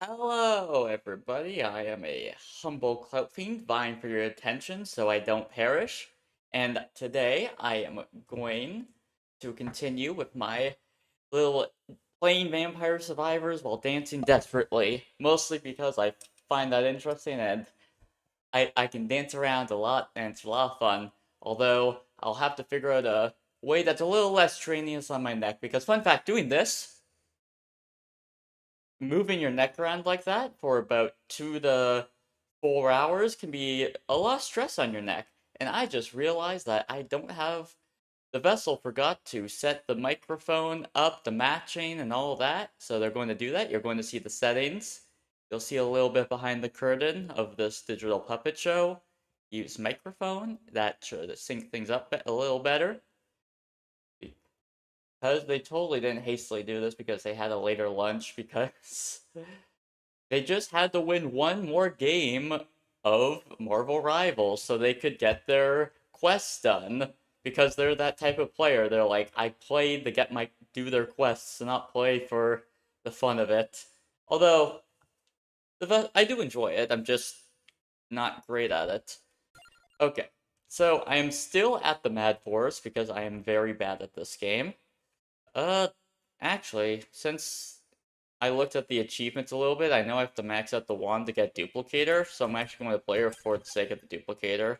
Hello, everybody. I am a humble clout fiend vying for your attention so I don't perish. And today I am going to continue with my little playing vampire survivors while dancing desperately. Mostly because I find that interesting and I can dance around a lot and it's a lot of fun. Although I'll have to figure out a way that's a little less strenuous on my neck because, fun fact, doing this moving your neck around like that for about 2 to 4 hours can be a lot of stress on your neck. And I just realized that I don't have the vessel forgot to set the microphone up, the matching, and all that. So they're going to do that. You're going to see the settings. You'll see a little bit behind the curtain of this digital puppet show. Use microphone. That should sync things up a little better. Because they totally didn't hastily do this because they had a later lunch because they just had to win one more game of Marvel Rivals so they could get their quests done. Because they're that type of player. They're like, I played to get my do their quests and not play for the fun of it. Although I do enjoy it. I'm just not great at it. Okay, so I am still at the Mad Forest because I am very bad at this game. Uh, actually, since I looked at the achievements a little bit, I know I have to max out the wand to get duplicator, so I'm actually going to play her for the sake of the duplicator.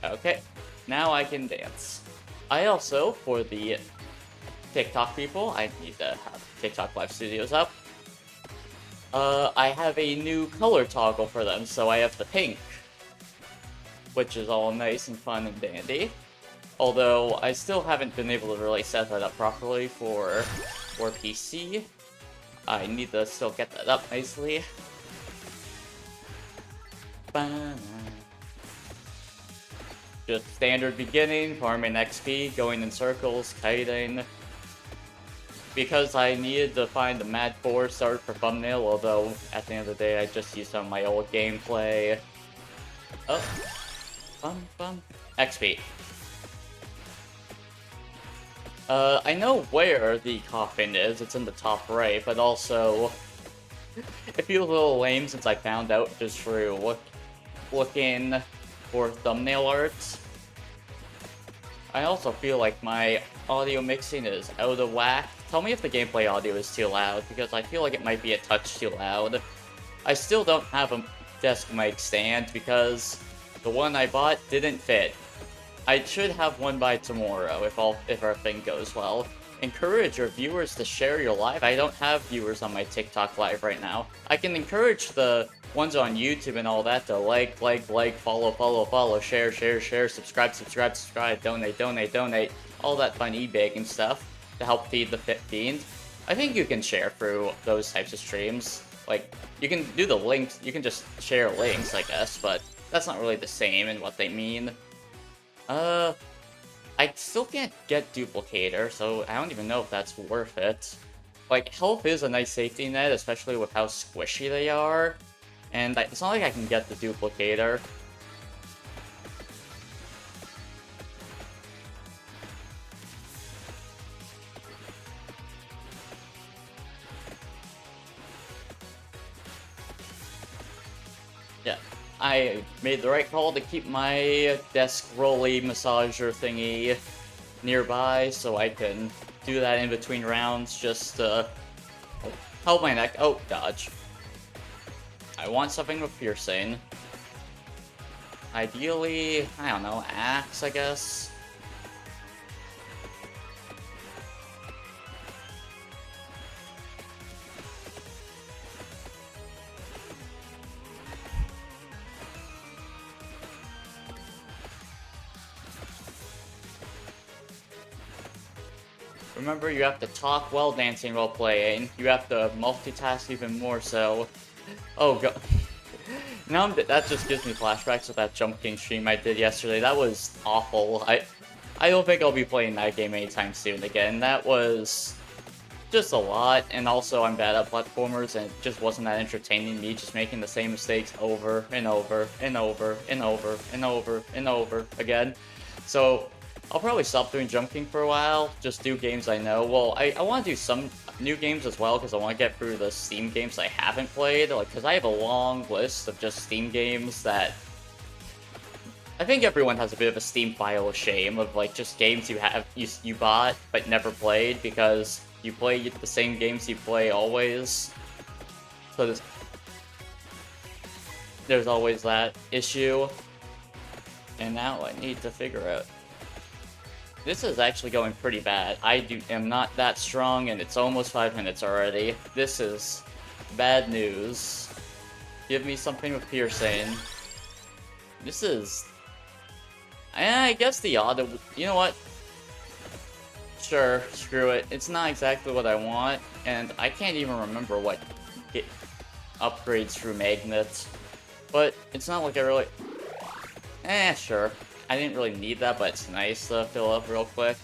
Okay, now I can dance. I also, for the TikTok people, I need to have TikTok live studios up. I have a new color toggle for them, so I have the pink, which is all nice and fun and dandy. Although, I still haven't been able to really set that up properly for PC. I need to still get that up nicely. Just standard beginning, farming XP, going in circles, kiting. Because I needed to find the Mad 4 start for thumbnail, although at the end of the day I just used some of my old gameplay. Oh, fun. XP. I know where the coffin is, it's in the top right, but also, it feels a little lame since I found out just through looking for thumbnail arts. I also feel like my audio mixing is out of whack. Tell me if the gameplay audio is too loud, because I feel like it might be a touch too loud. I still don't have a desk mic stand because the one I bought didn't fit. I should have one by tomorrow if everything goes well. Encourage your viewers to share your live. I don't have viewers on my TikTok live right now. I can encourage the ones on YouTube and all that to like, follow, share, subscribe, donate, all that fun e-begging stuff to help feed the Fit Fiend. I think you can share through those types of streams. Like, you can do the links, you can just share links, I guess, but that's not really the same in what they mean. I still can't get duplicator, so I don't even know if that's worth it. Like, health is a nice safety net, especially with how squishy they are. And it's not like I can get the duplicator. Yeah, I made the right call to keep my desk rolly massager thingy nearby so I can do that in between rounds just to help my neck. Oh, dodge. I want something with piercing. Ideally, I don't know, axe, I guess. Remember, you have to talk while dancing while playing. You have to multitask even more so. Oh god. Now that just gives me flashbacks of that Jump King stream I did yesterday. That was awful. I don't think I'll be playing that game anytime soon again. That was just a lot, and also I'm bad at platformers, and it just wasn't that entertaining, me just making the same mistakes over and over and over and over and over and over again. So I'll probably stop doing Jump King for a while, just do games I know. Well, I want to do some new games as well, because I want to get through the Steam games I haven't played. Like, because I have a long list of just Steam games that I think everyone has a bit of a Steam file of shame of like just games you bought but never played because you play the same games you play always. So there's always that issue. And now I need to figure out. This is actually going pretty bad. I am not that strong, and it's almost 5 minutes already. This is bad news. Give me something with piercing. This is... I guess the auto... You know what? Sure, screw it. It's not exactly what I want, and I can't even remember what upgrades through magnets. But it's not like I really... sure. I didn't really need that, but it's nice to fill up real quick.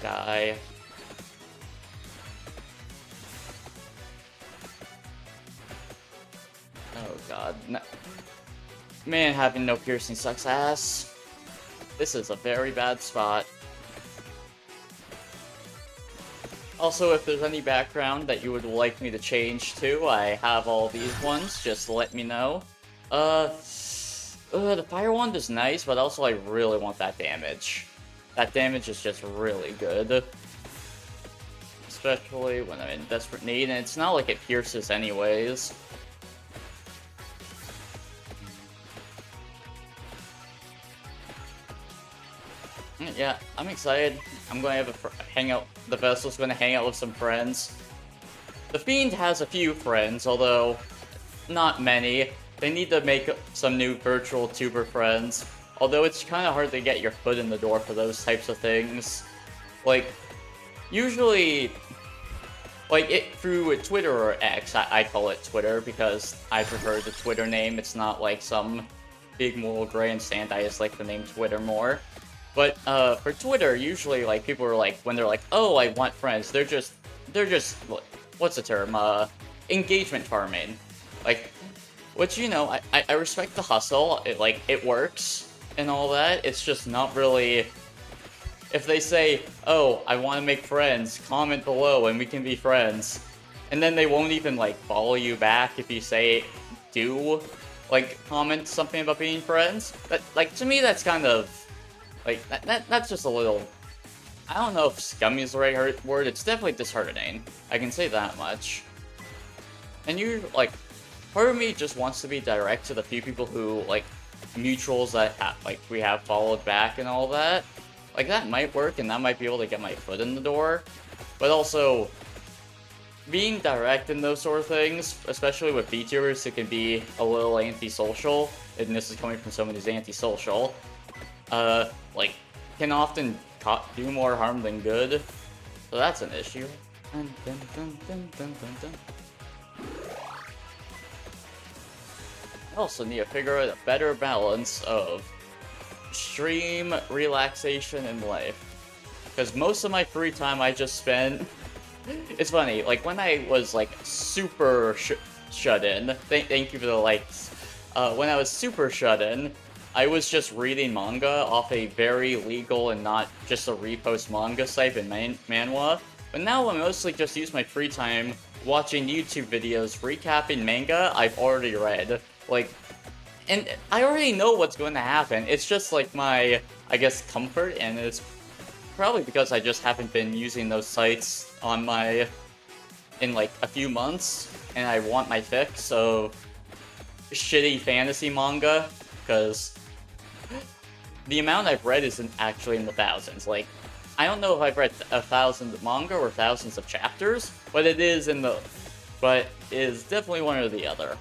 Die. Oh god. No. Man, having no piercing sucks ass. This is a very bad spot. Also, if there's any background that you would like me to change to, I have all these ones, just let me know. The fire wand is nice, but also I really want that damage. That damage is just really good. Especially when I'm in desperate need, and it's not like it pierces anyways. Yeah, I'm excited. I'm going to have a hang out. The vessel's going to hang out with some friends. The Fiend has a few friends, although not many. They need to make some new virtual tuber friends. Although it's kind of hard to get your foot in the door for those types of things. Like, usually, like, through Twitter or X, I call it Twitter because I prefer the Twitter name. It's not like some big moral grandstand. I just like the name Twitter more. But for Twitter, usually like people are like, when they're like, oh, I want friends, they're just what's the term? Engagement farming. Like, which, you know, I respect the hustle. It works and all that. It's just not really. If they say, oh, I want to make friends, comment below and we can be friends, and then they won't even like follow you back if you say do like comment something about being friends. That, like, to me, that's kind of like that's just a little. I don't know if scummy is the right word. It's definitely disheartening. I can say that much. And you like, part of me just wants to be direct to the few people who like mutuals that we have followed back and all that. Like, that might work, and that might be able to get my foot in the door. But also, being direct in those sort of things, especially with VTubers, it can be a little antisocial, and this is coming from someone who's antisocial, like, can often do more harm than good. So that's an issue. Dun, dun, dun, dun, dun, dun, dun. I also need to figure out a better balance of stream, relaxation, and life. Because most of my free time I just spent... It's funny, like, when I was, like, super shut in... Thank you for the likes. When I was super shut in, I was just reading manga off a very legal and not just a repost manga site in Manhwa. But now I mostly just use my free time watching YouTube videos recapping manga I've already read. Like... And I already know what's going to happen. It's just like my, I guess, comfort, and it's probably because I just haven't been using those sites on in like a few months, and I want my fix of shitty fantasy manga, because the amount I've read isn't actually in the thousands. Like, I don't know if I've read 1,000 manga or thousands of chapters, but it is definitely one or the other.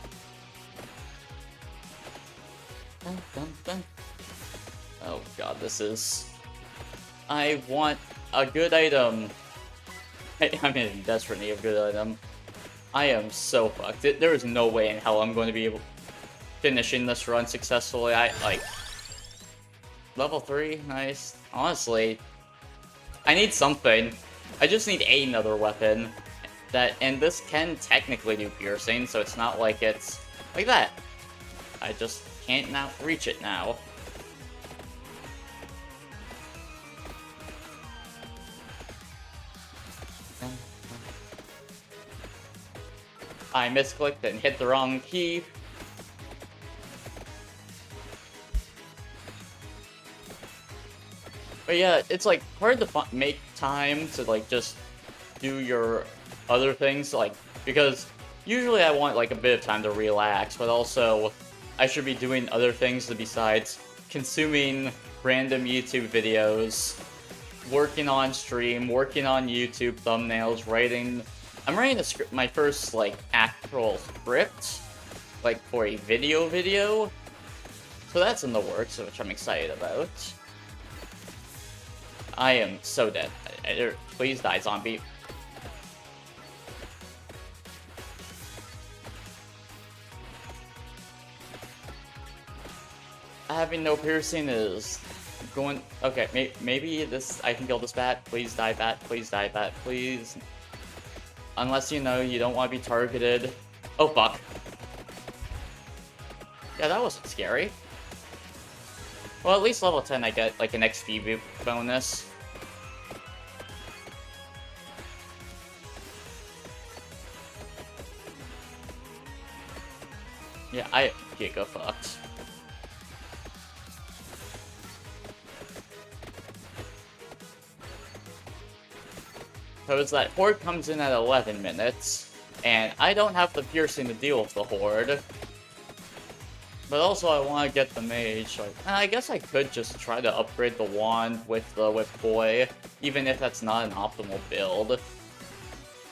Dun, dun, dun. Oh god, this is... I want a good item. I'm in desperate need of a good item. I am so fucked. There is no way in hell I'm going to be able finishing this run successfully. Level 3, nice. Honestly, I need something. I just need another weapon. And this can technically do piercing, so it's not like it's like that. I just can't now reach it now. I misclicked and hit the wrong key. But yeah, it's like hard to make time to like just do your other things, like, because usually I want like a bit of time to relax, but also I should be doing other things besides consuming random YouTube videos, working on stream, working on YouTube thumbnails, writing. I'm writing a script, my first like actual script, like for a video. So that's in the works, which I'm excited about. I am so dead. Please die, zombie. Having no piercing is going... Okay, maybe this... I can kill this bat. Please die, bat. Please die, bat. Please. Unless you know you don't want to be targeted. Oh, fuck. Yeah, that wasn't scary. Well, at least level 10 I get, like, an XP bonus. Yeah, I giga fucked. Because that horde comes in at 11 minutes, and I don't have the piercing to deal with the horde. But also I want to get the mage, so I guess I could just try to upgrade the wand with the Whip Boy, even if that's not an optimal build.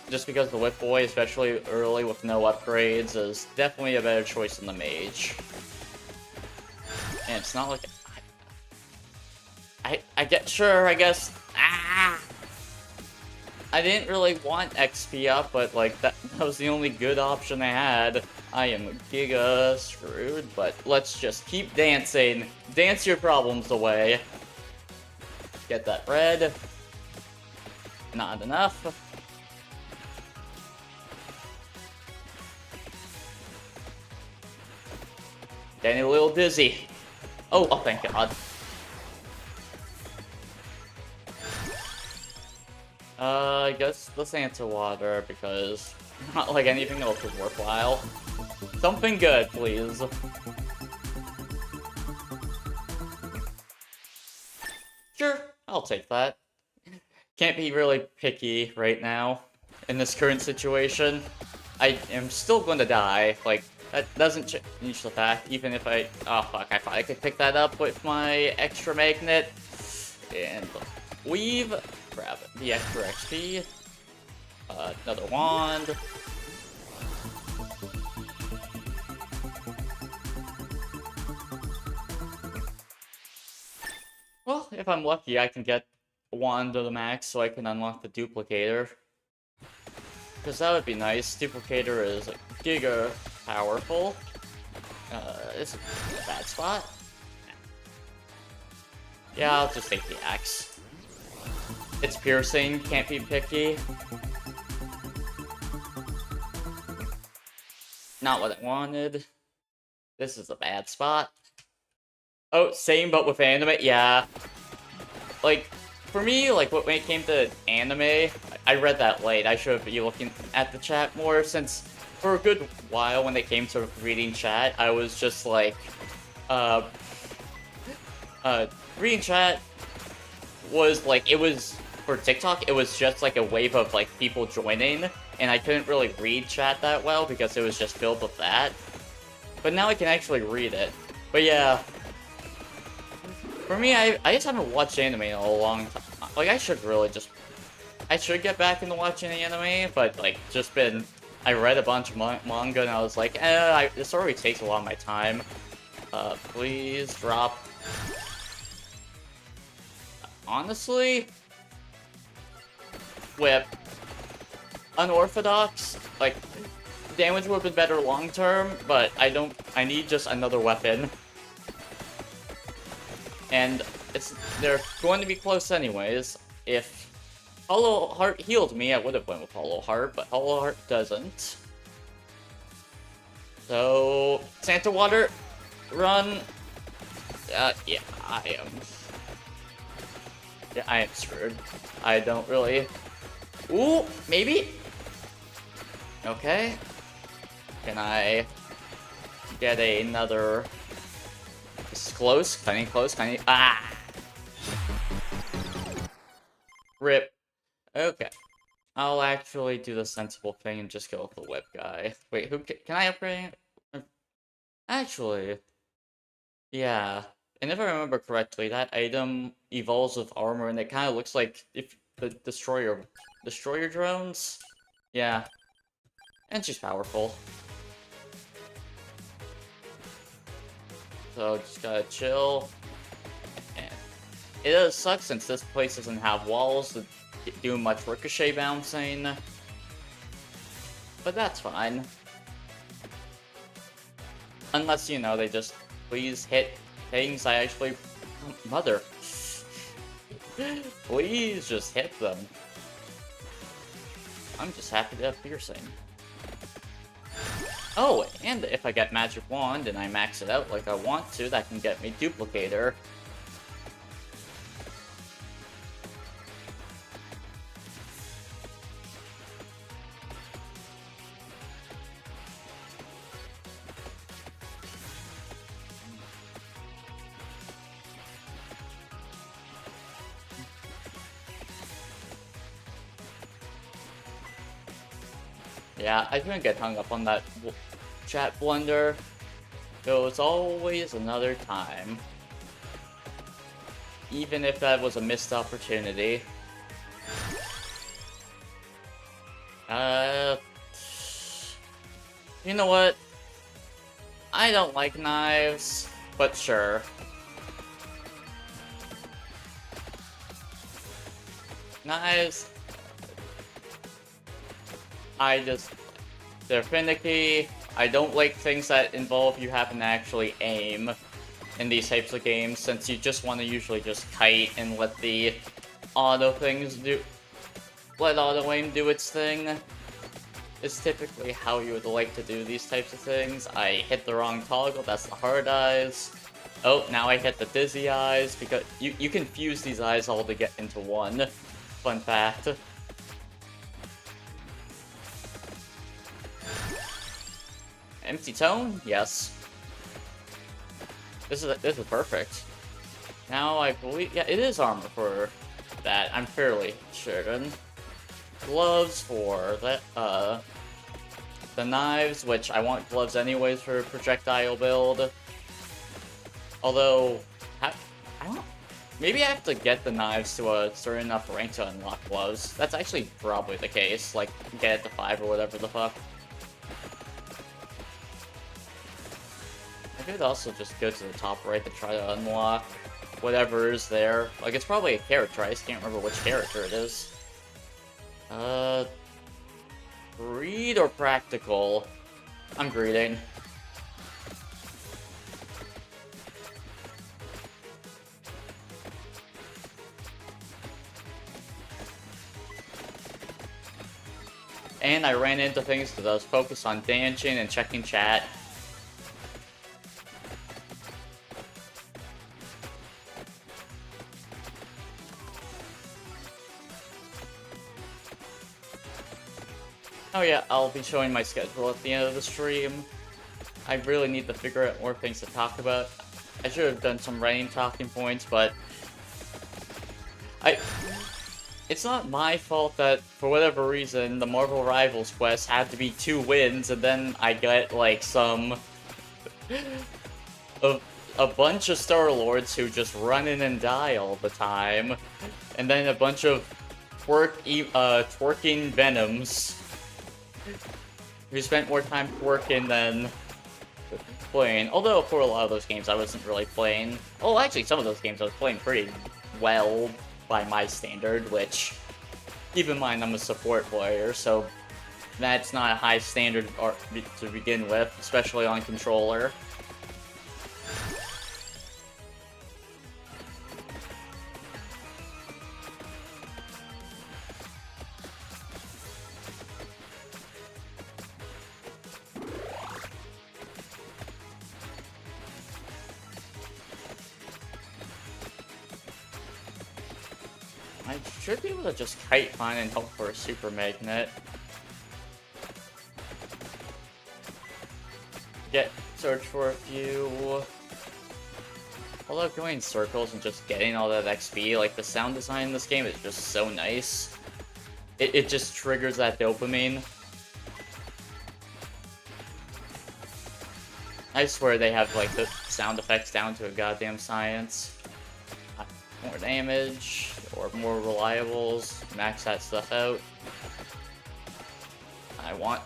Just because the Whip Boy, especially early with no upgrades, is definitely a better choice than the mage. And it's not like... I guess... Ah! I didn't really want XP up, but like that was the only good option I had. I am giga screwed, but let's just keep dancing. Dance your problems away. Get that red. Not enough. Getting a little dizzy. Oh, thank God. I guess the Santa water, because not like anything else is worthwhile. Something good, please. Sure, I'll take that. Can't be really picky right now in this current situation. I am still going to die. Like, that doesn't change the fact, even if I... Oh, fuck, I thought I could pick that up with my extra magnet. And weave. Grab the extra XP. Another wand. Well, if I'm lucky, I can get a wand to the max so I can unlock the duplicator. Because that would be nice. Duplicator is giga powerful. It's a bad spot. Yeah, I'll just take the axe. It's piercing, can't be picky. Not what I wanted. This is a bad spot. Oh, same but with anime, yeah. Like, for me, like, when it came to anime, I read that late. I should be looking at the chat more, since for a good while when it came to reading chat, I was just like, reading chat was like, it was... For TikTok, it was just like a wave of like people joining, and I couldn't really read chat that well because it was just filled with that. But now I can actually read it. But yeah, for me, I just haven't watched anime in a long time. Like, I should get back into watching anime, but like, I read a bunch of manga and I was like, this already takes a lot of my time. Please drop. Honestly, Whip. Unorthodox, like, damage would have been better long term, but I need just another weapon. And they're going to be close anyways. If Hollow Heart healed me, I would have went with Hollow Heart, but Hollow Heart doesn't. So, Santa Water, run. Yeah, I am screwed. I don't really Ooh, maybe? Okay. Can I get another... It's close, kinda close, kinda... Ah! Rip. Okay. I'll actually do the sensible thing and just go with the whip guy. Wait, who can I upgrade? Actually, yeah. And if I remember correctly, that item evolves with armor, and it kind of looks like if the destroyer drones. Yeah, and she's powerful. So just gotta chill. And it does suck since this place doesn't have walls to do much ricochet bouncing, but that's fine. Unless, you know, they just please hit things I actually... Mother. Please just hit them. I'm just happy to have piercing. Oh, and if I get Magic Wand and I max it out like I want to, that can get me Duplicator. Yeah, I couldn't get hung up on that chat blunder. There was always another time. Even if that was a missed opportunity. You know what? I don't like knives, but sure. Knives... they're finicky. I don't like things that involve you having to actually aim in these types of games, since you just want to usually just kite and let the auto things do... Let auto aim do its thing. Is typically how you would like to do these types of things. I hit the wrong toggle, that's the hard eyes. Oh, now I hit the dizzy eyes, because you can fuse these eyes all to get into one. Fun fact. Empty tone? Yes. This is perfect. Now I believe, yeah, it is armor for that. I'm fairly certain. Gloves for that. The knives, which I want gloves anyways for projectile build. Although, I don't. Maybe I have to get the knives to a certain enough rank to unlock gloves. That's actually probably the case. Like, get it to 5 or whatever the fuck. I could also just go to the top right to try to unlock whatever is there. Like, it's probably a character, I just can't remember which character it is. Greed or practical? I'm greeding. And I ran into things because I was focused on dancing and checking chat. Oh yeah, I'll be showing my schedule at the end of the stream. I really need to figure out more things to talk about. I should have done some writing talking points, but... It's not my fault that, for whatever reason, the Marvel Rivals quest had to be 2 wins, and then I get, like, some... a bunch of Star-Lords who just run in and die all the time, and then a bunch of twerking Venoms who spent more time twerking than playing. Although, for a lot of those games, I wasn't really playing. Oh, actually, some of those games I was playing pretty well by my standard, which, keep in mind, I'm a support player, so that's not a high standard to begin with, especially on controller. I I should be able to just kite fine and hope for a super magnet. Search for a few. I love going in circles and just getting all that XP. Like, the sound design in this game is just so nice. It just triggers that dopamine. I swear they have, like, the sound effects down to a goddamn science. More damage, or more reliables, max that stuff out.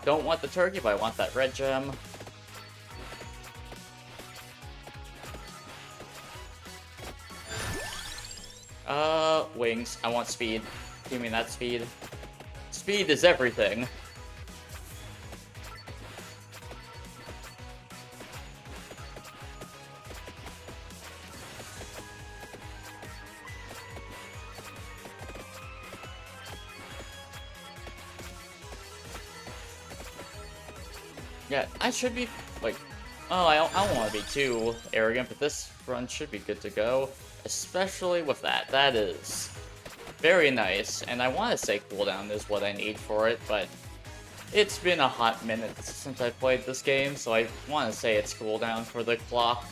Don't want the turkey, but I want that red gem. Wings. I want speed. Give me that speed. Speed is everything. Yeah, I should be, like, oh, I don't want to be too arrogant, but this run should be good to go. Especially with that. That is very nice, and I want to say cooldown is what I need for it, but it's been a hot minute since I played this game, so I want to say it's cooldown for the clock.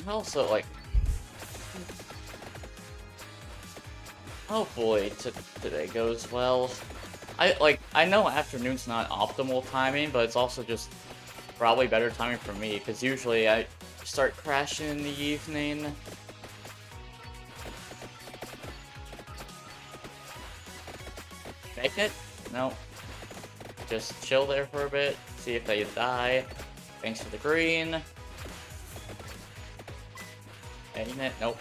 Also, like, hopefully today goes well. I know afternoon's not optimal timing, but it's also just probably better timing for me, because usually I start crashing in the evening. Make it? No. Just chill there for a bit, see if they die. Thanks for the green. Aim it? Nope.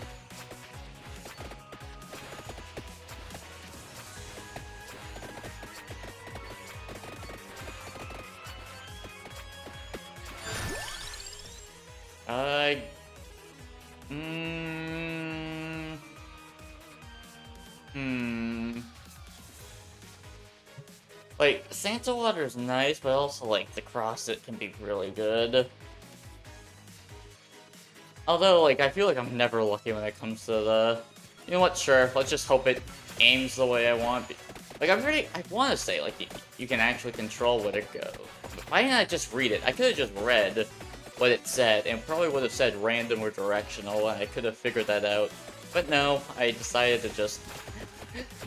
Like, Santa Water is nice, but also, like, the cross-it can be really good. Although, like, I feel like I'm never lucky when it comes to the... You know what, sure, let's just hope it aims the way I want. Like, I want to say, like, you can actually control where to go. Why didn't I just read it? I could have just read what it said, and probably would have said random or directional, and I could have figured that out. But no, I decided to just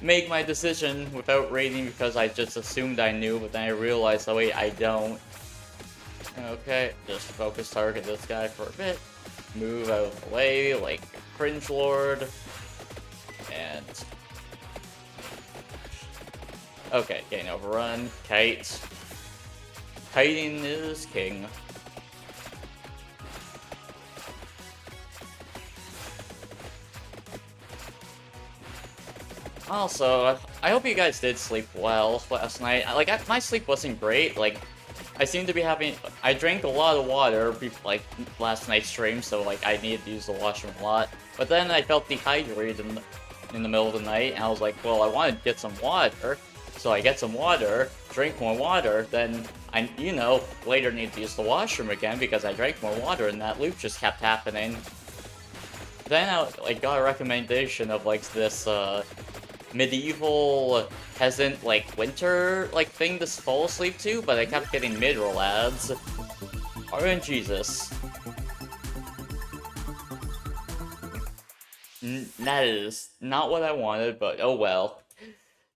make my decision without reading because I just assumed I knew, but then I realized, oh wait, I don't. Okay, just focus target this guy for a bit. Move out of the way, like a cringe lord. And... okay, getting overrun. Kite. Kiting is king. Also, I hope you guys did sleep well last night. Like, my sleep wasn't great. Like, I seem to be having... I drank a lot of water, like, last night's stream, so, like, I needed to use the washroom a lot. But then I felt dehydrated in the middle of the night, and I was like, well, I want to get some water. So I get some water, drink more water, then I, you know, later need to use the washroom again because I drank more water, and that loop just kept happening. Then I, like, got a recommendation of, like, this, medieval peasant, like, winter, like, thing to fall asleep to, but I kept getting mid-roll ads. RNGesus. That is not what I wanted, but oh well.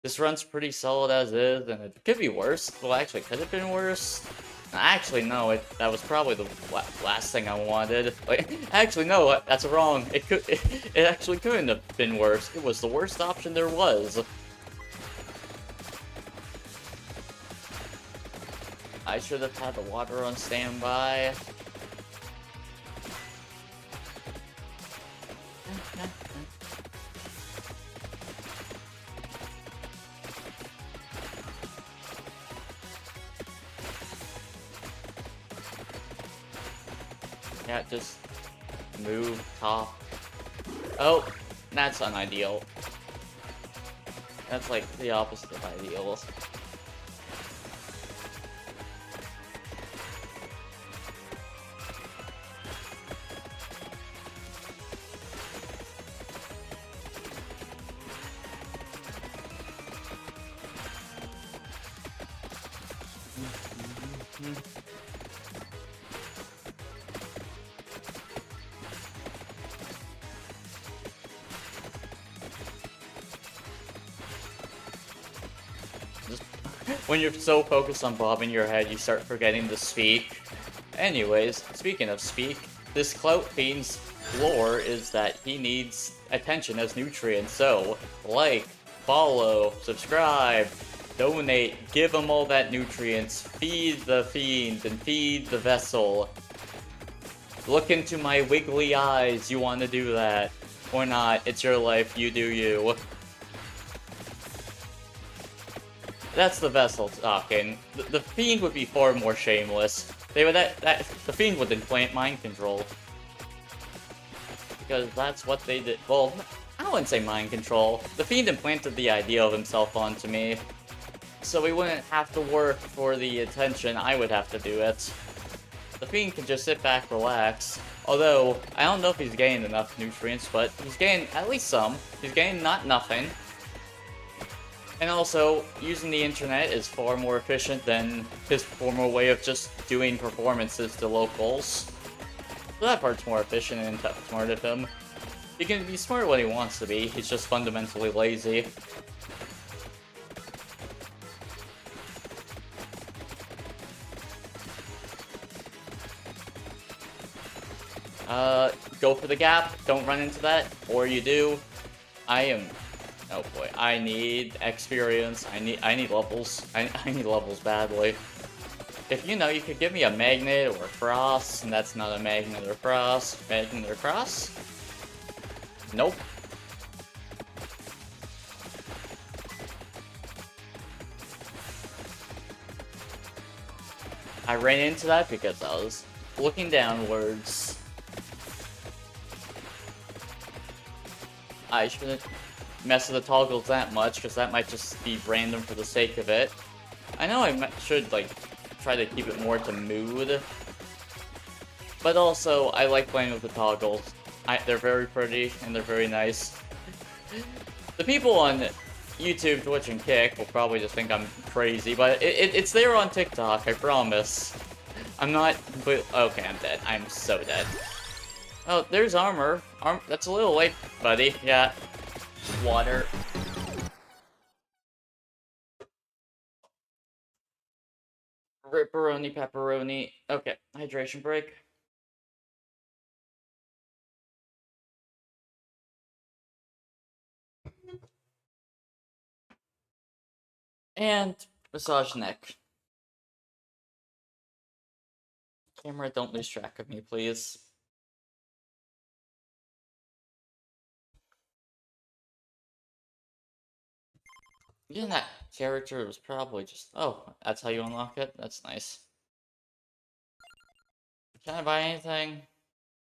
This run's pretty solid as is, and it could be worse. Well, actually, could have been worse. Actually, no, that was probably the last thing I wanted. Like, actually, no, that's wrong. It actually couldn't have been worse. It was the worst option there was. I should have had the water on standby. Yeah, just move top. Oh, that's unideal. That's like the opposite of ideal. When you're so focused on bobbing your head, you start forgetting to speak. Anyways, speaking of speak, this Clout Fiend's lore is that he needs attention as nutrients, so like, follow, subscribe, donate, give him all that nutrients, feed the fiend, and feed the vessel. Look into my wiggly eyes, you want to do that. Or not, it's your life, you do you. That's the vessel talking. The fiend would be far more shameless. They would the fiend would implant mind control. Because that's what they did. Well, I wouldn't say mind control. The fiend implanted the idea of himself onto me. So we wouldn't have to work for the attention, I would have to do it. The fiend can just sit back, relax. Although, I don't know if he's getting enough nutrients, but he's getting at least some. He's getting not nothing. And also, using the internet is far more efficient than his former way of just doing performances to locals. So that part's more efficient and smart of him. He can be smart when he wants to be, he's just fundamentally lazy. Go for the gap, don't run into that, or you do. Oh boy, I need experience, I need levels. I need levels badly. If you know, you could give me a magnet or a cross, and that's not a magnet or cross. Magnet or cross? Nope. I ran into that because I was looking downwards. I shouldn't mess with the toggles that much, because that might just be random for the sake of it. I know I should, like, try to keep it more to mood. But also, I like playing with the toggles. They're very pretty, and they're very nice. The people on YouTube, Twitch, and Kick will probably just think I'm crazy, but it's there on TikTok, I promise. I'm not... Okay, I'm dead. I'm so dead. Oh, there's armor. That's a little late, buddy. Yeah. Water. Ripperoni, pepperoni. Okay, hydration break. And massage neck. Camera, don't lose track of me, please. Getting that character was probably just... Oh, that's how you unlock it? That's nice. Can I buy anything?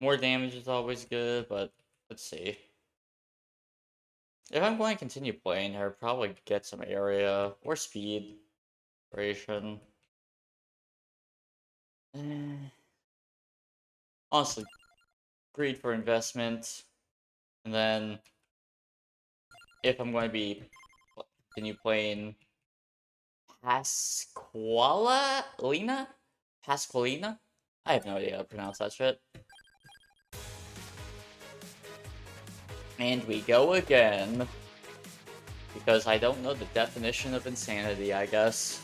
More damage is always good, but let's see. If I'm going to continue playing here, probably get some area or speed. Duration. Honestly, greed for investment. And then, if I'm going to be continue playing Pasqualina? Pasqualina? I have no idea how to pronounce that shit. And we go again. Because I don't know the definition of insanity, I guess.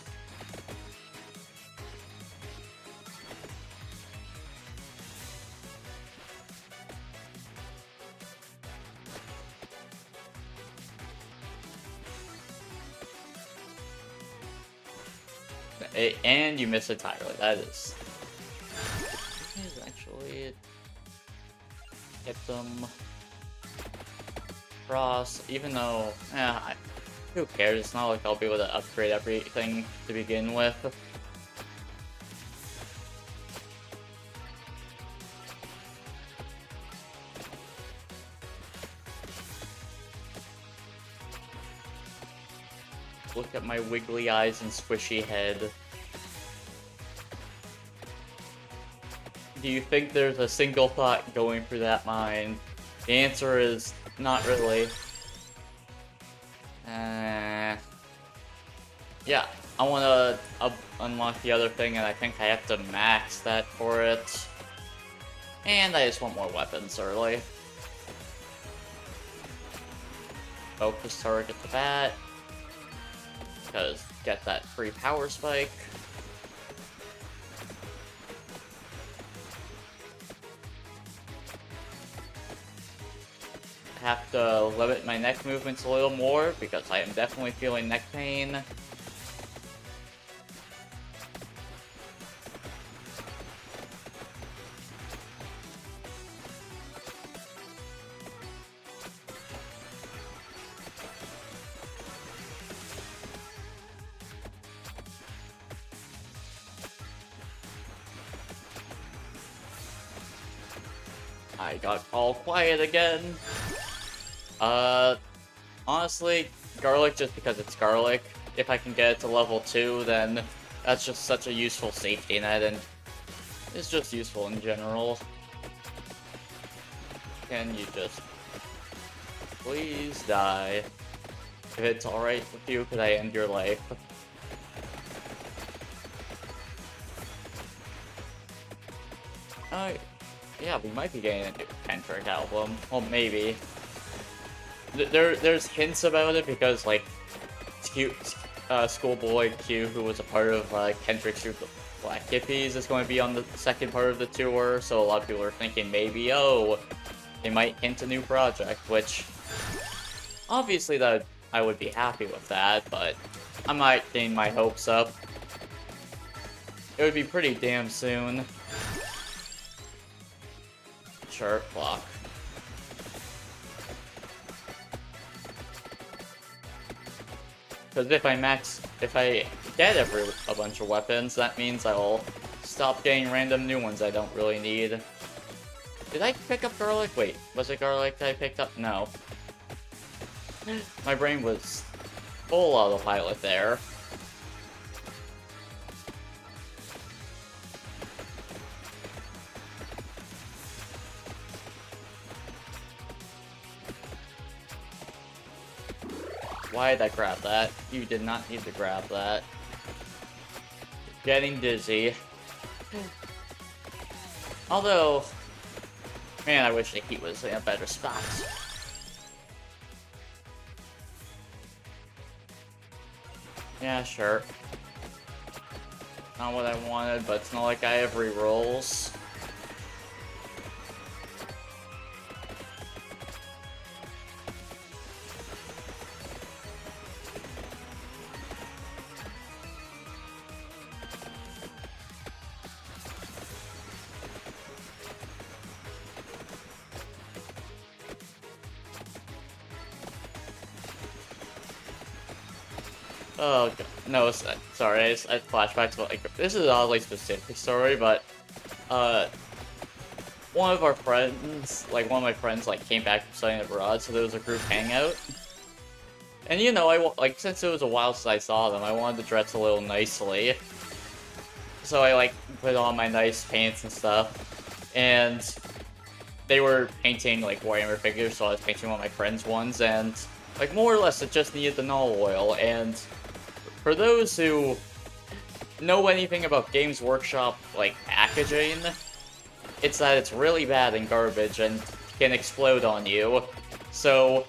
And you miss entirely. That is actually hit them cross. Even though, who cares? It's not like I'll be able to upgrade everything to begin with. Look at my wiggly eyes and squishy head. Do you think there's a single thought going through that mind? The answer is not really. Yeah, I want to unlock the other thing, and I think I have to max that for it. And I just want more weapons early. Focus target the bat. Because get that free power spike. I have to limit my neck movements a little more because I am definitely feeling neck pain. I got all quiet again. Honestly, garlic just because it's garlic. If I can get it to level 2, then that's just such a useful safety net, and it's just useful in general. Can you just please die? If it's alright with you, could I end your life? Yeah, we might be getting a new Kendrick album. Well, maybe. There's hints about it because, like, Schoolboy Q, who was a part of Kendrick's group of Black Hippies, is going to be on the second part of the tour, so a lot of people are thinking maybe, oh, they might hint a new project, which, obviously that I would be happy with that, but I might gain my hopes up. It would be pretty damn soon. Sure, block. Because if I get a bunch of weapons, that means I'll stop getting random new ones I don't really need. Did I pick up garlic? Wait, was it garlic that I picked up? No. My brain was full autopilot there. Why did I grab that? You did not need to grab that. Getting dizzy. Although, man, I wish the heat was in a better spot. Yeah, sure. Not what I wanted, but it's not like I have rerolls. Oh, God. No, sorry, I had flashbacks, but, like, this is an oddly specific story, but, one of my friends, like, came back from studying abroad, so there was a group hangout. And, you know, since it was a while since I saw them, I wanted to dress a little nicely. So I, like, put on my nice pants and stuff, and they were painting, like, Warhammer figures, so I was painting one of my friends' ones, and, like, more or less, it just needed the null oil, and for those who know anything about Games Workshop, like, packaging, it's that it's really bad and garbage and can explode on you. So,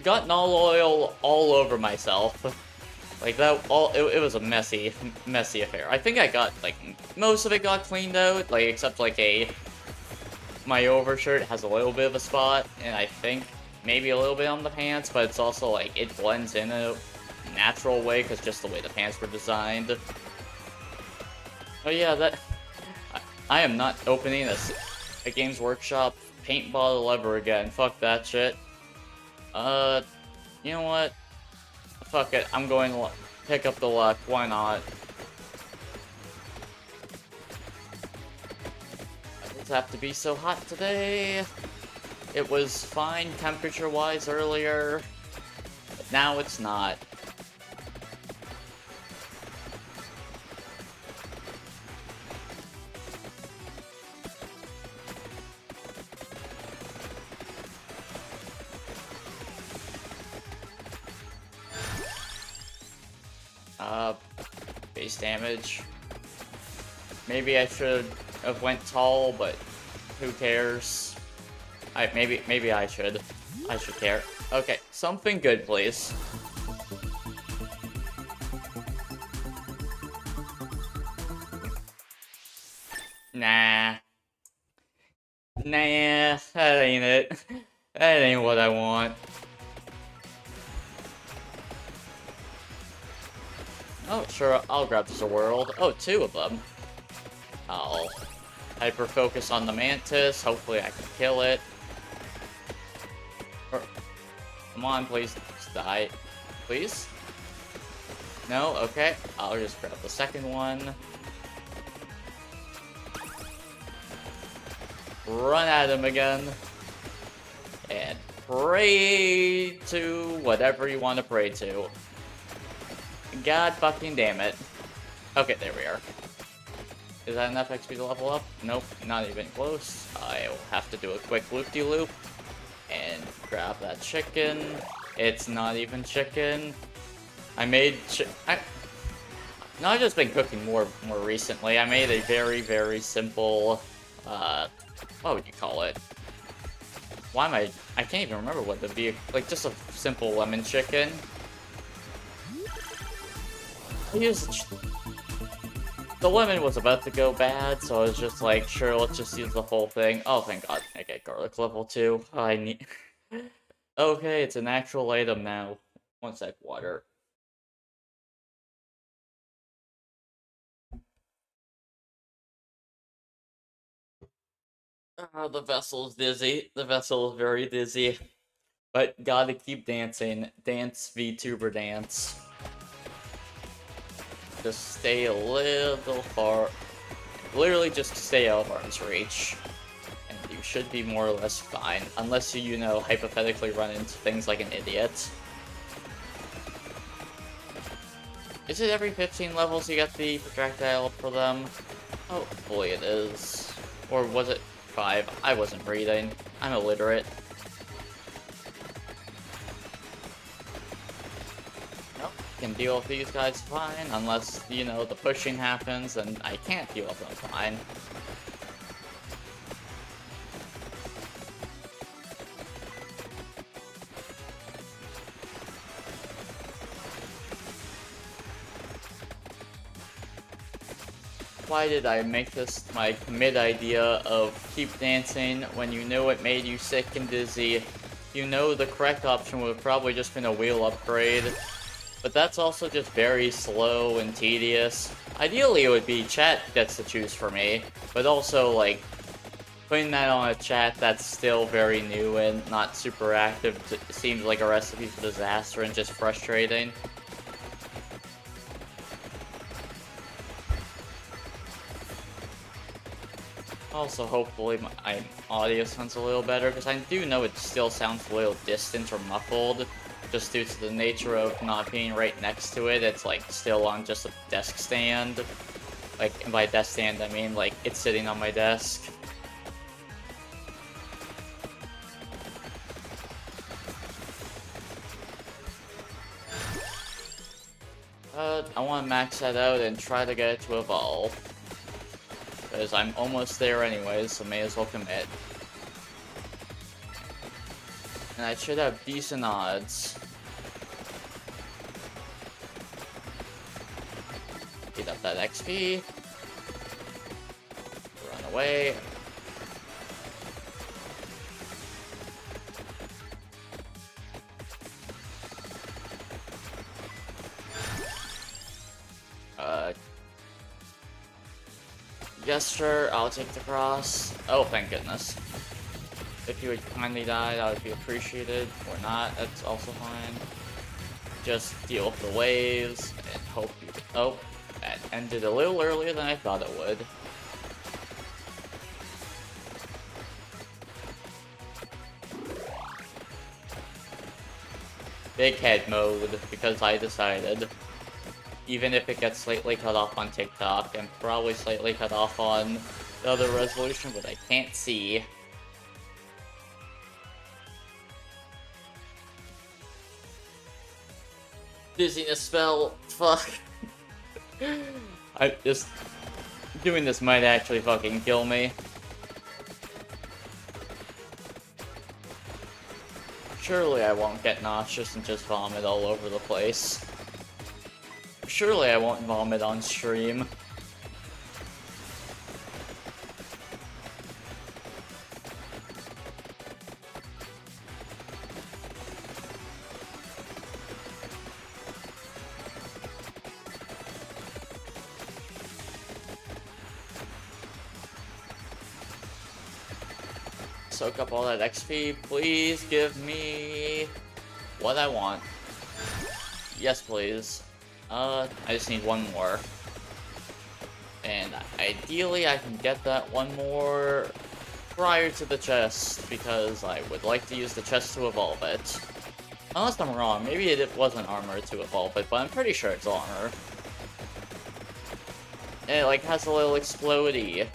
got null oil all over myself. Like, it was a messy affair. I think I got, like, most of it got cleaned out, like, except, like, my overshirt has a little bit of a spot, and I think maybe a little bit on the pants, but it's also, like, it blends in a natural way, because just the way the pants were designed. Oh yeah, I am not opening a Games Workshop paint bottle ever again. Fuck that shit. You know what? Fuck it, I'm going to pick up the luck, why not? Does it have to be so hot today? It was fine temperature-wise earlier, but now it's not. Base damage. Maybe I should have went tall, but who cares? Maybe I should. I should care. Okay, something good, please. Nah. Nah, that ain't it. That ain't what I want. Oh, sure, I'll grab this world. Oh, 2 of them. I'll hyper-focus on the Mantis. Hopefully I can kill it. Come on, please. Just die. Please? No? Okay. I'll just grab the second one. Run at him again. And pray to whatever you want to pray to. God fucking damn it. Okay, there we are. Is that enough XP to level up? Nope, not even close. I'll have to do a quick loop-de-loop. And grab that chicken. It's not even chicken. I made no, I've just been cooking more recently. I made a very, very simple, what would you call it? Why am I can't even remember what the vehicle, like just a simple lemon chicken. The lemon was about to go bad, so I was just like, sure, let's just use the whole thing. Oh, thank God, I get garlic level 2. Oh, I need... Okay, it's an actual item now. One sec, water. The vessel's dizzy. The vessel is very dizzy. But gotta keep dancing. Dance VTuber dance. Just stay a little far. Literally just stay out of arm's reach. And you should be more or less fine. Unless you know, hypothetically run into things like an idiot. Is it every 15 levels you get the projectile for them? Hopefully it is. Or was it 5? I wasn't reading. I'm illiterate. Nope. Can deal with these guys fine, unless, you know, the pushing happens, and I can't deal with them fine. Why did I make this my mid-idea of keep dancing when you knew it made you sick and dizzy? You know the correct option would have probably just been a wheel upgrade. But that's also just very slow and tedious. Ideally it would be chat gets to choose for me, but also like putting that on a chat that's still very new and not super active seems like a recipe for disaster and just frustrating. Also, hopefully my audio sounds a little better, because I do know it still sounds a little distant or muffled, just due to the nature of not being right next to it. It's like still on just a desk stand. Like, and by desk stand I mean like it's sitting on my desk. I want to max that out and try to get it to evolve. Because I'm almost there anyways, so may as well commit. And I should have decent odds. Get up that XP. Run away. Yes, sure, I'll take the cross. Oh, thank goodness. If you would kindly die, that would be appreciated. Or not, that's also fine. Just deal with the waves, and hope you... Oh, that ended a little earlier than I thought it would. Big head mode, because I decided. Even if it gets slightly cut off on TikTok, and probably slightly cut off on the other resolution, but I can't see. Dizziness spell. Fuck. I just doing this might actually fucking kill me. Surely I won't get nauseous and just vomit all over the place. Surely I won't vomit on stream. Soak up all that XP. Please give me what I want. Yes, please. I just need one more. And ideally I can get that one more prior to the chest, because I would like to use the chest to evolve it. Unless I'm wrong, maybe it wasn't armor to evolve it, but I'm pretty sure it's armor. And it like has a little explodey.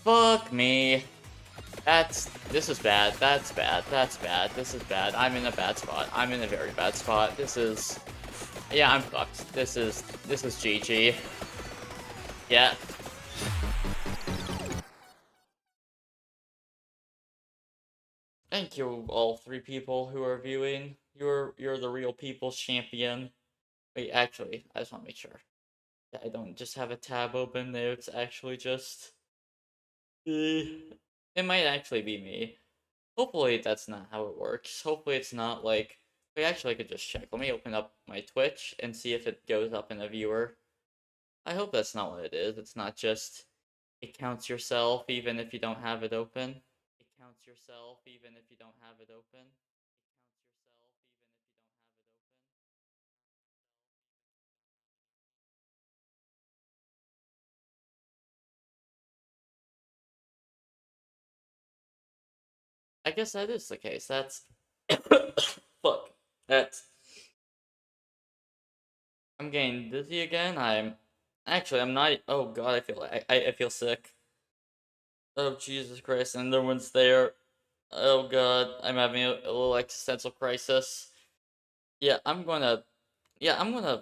Fuck me. This is bad, that's bad, that's bad, this is bad, I'm in a bad spot, I'm in a very bad spot, yeah, I'm fucked, this is GG. Yeah. Thank you, all 3 people who are viewing, you're the real people's champion. Wait, actually, I just want to make sure that I don't just have a tab open there, it's actually just... It might actually be me. Hopefully that's not how it works. Hopefully it's not like... Wait, actually I could just check. Let me open up my Twitch and see if it goes up in a viewer. I hope that's not what it is. It's not just... It counts yourself even if you don't have it open. It counts yourself even if you don't have it open. I guess that is the case. That's... Fuck. That's... I'm getting dizzy again. Actually, I'm not... Oh god, I feel sick. Oh, Jesus Christ, and no one's there. Oh god, I'm having a little existential crisis. Yeah, I'm gonna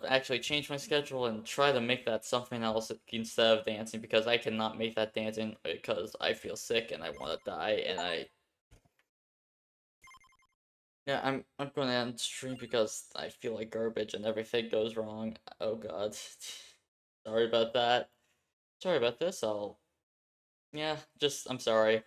actually change my schedule and try to make that something else instead of dancing, because I cannot make that dancing because I feel sick and I want to die, and Yeah, I'm gonna end stream because I feel like garbage and everything goes wrong. Oh god. Sorry about that. Sorry about this, I'm sorry.